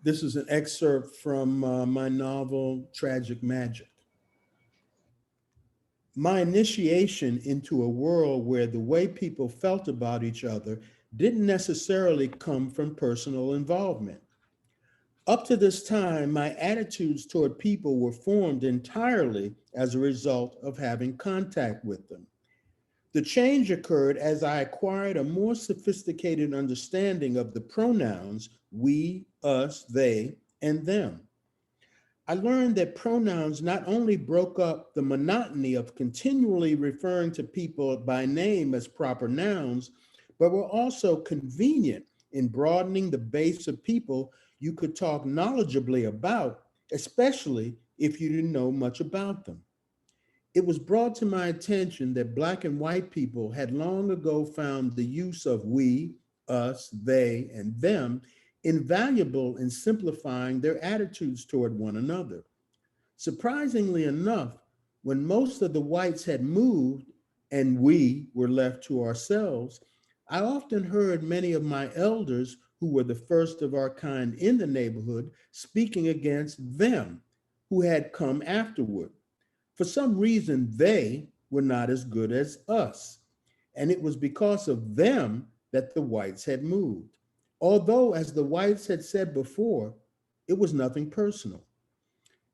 This is an excerpt from my novel, Tragic Magic. My initiation into a world where the way people felt about each other didn't necessarily come from personal involvement. Up to this time, my attitudes toward people were formed entirely as a result of having contact with them. The change occurred as I acquired a more sophisticated understanding of the pronouns we, us, they, and them. I learned that pronouns not only broke up the monotony of continually referring to people by name as proper nouns, but were also convenient in broadening the base of people you could talk knowledgeably about, especially if you didn't know much about them. It was brought to my attention that Black and white people had long ago found the use of we, us, they, and them invaluable in simplifying their attitudes toward one another. Surprisingly enough, when most of the whites had moved and we were left to ourselves, I often heard many of my elders, who were the first of our kind in the neighborhood, speaking against them, who had come afterward. For some reason, they were not as good as us. And it was because of them that the whites had moved. Although, as the whites had said before, it was nothing personal.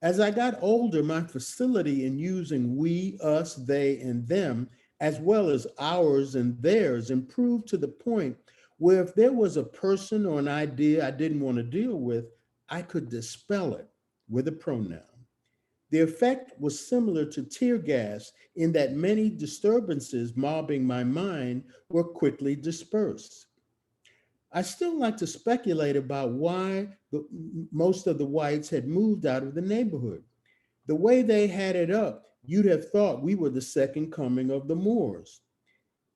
As I got older, my facility in using we, us, they, and them, as well as ours and theirs, improved to the point where if there was a person or an idea I didn't want to deal with, I could dispel it with a pronoun. The effect was similar to tear gas in that many disturbances mobbing my mind were quickly dispersed. I still like to speculate about why most of the whites had moved out of the neighborhood. The way they had it up, you'd have thought we were the second coming of the Moors.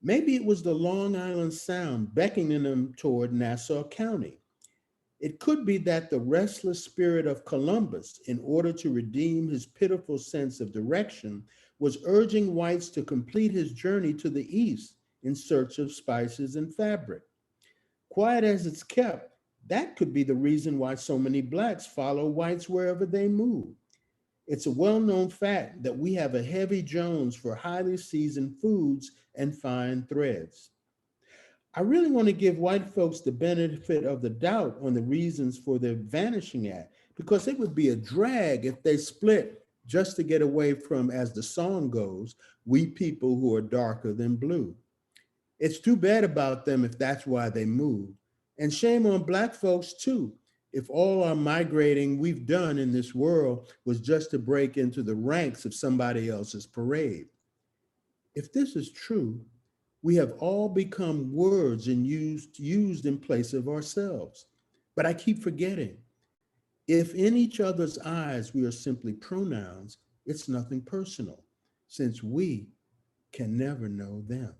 Maybe it was the Long Island Sound beckoning them toward Nassau County. It could be that the restless spirit of Columbus, in order to redeem his pitiful sense of direction, was urging whites to complete his journey to the east in search of spices and fabric. Quiet as it's kept, that could be the reason why so many Blacks follow whites wherever they move. It's a well-known fact that we have a heavy Jones for highly seasoned foods and fine threads. I really want to give white folks the benefit of the doubt on the reasons for their vanishing act, because it would be a drag if they split just to get away from, as the song goes, we people who are darker than blue. It's too bad about them if that's why they moved. And shame on Black folks too, if all our migrating we've done in this world was just to break into the ranks of somebody else's parade. If this is true, we have all become words and used in place of ourselves. But I keep forgetting, if in each other's eyes we are simply pronouns, it's nothing personal, since we can never know them.